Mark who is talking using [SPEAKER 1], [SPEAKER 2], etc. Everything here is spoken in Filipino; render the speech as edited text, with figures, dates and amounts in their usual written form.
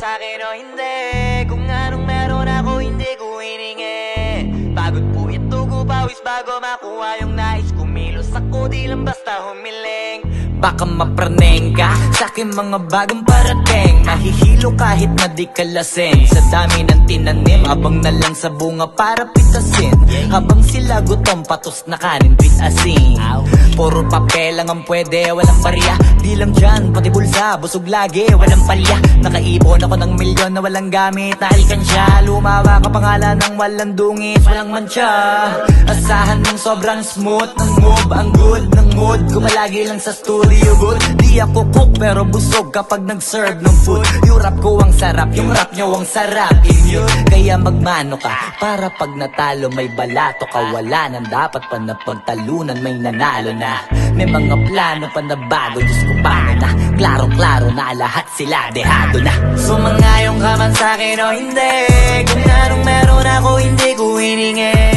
[SPEAKER 1] sa'kin o hindi. Kung anong meron ako hindi ko hiningi. Pagod po ito ko pawis bago makuha yung nais. Kumilos ako di lang basta humiling. Baka mapraneng ka sa'kin mga bagong parating. Mahihilo kahit na di ka lasing. Sa dami ng tinanim, abang na lang sa bunga para pitasin. Habang sila gutom, patos na kanin, bit asin. Puro papel lang ang pwede, walang barya. Di lang dyan, pati bulsa, busog lagi, walang palya. Nakaipon ako ng milyon na walang gamit na alkansya. Lumawa ka pangalan ng walang dungis, walang mancha. Asahan ng sobrang smooth ng move, ang good ng mood. Kumalagi lang sa studio good. Di ako cook pero busog kapag nag-serve ng food. Yung rap ko ang sarap, yung rap nyo ang sarap. Immune, kaya magmano ka para pag natalo may balato ka. Wala nang dapat pa na pagtalunan, may nanalo na. May mga plano pa na bago, Diyos ko paano na. Klaro-klaro na lahat sila dehado na. Sumangayong ka man sa'kin o hindi. Kung anong meron ako hindi ko hiningi.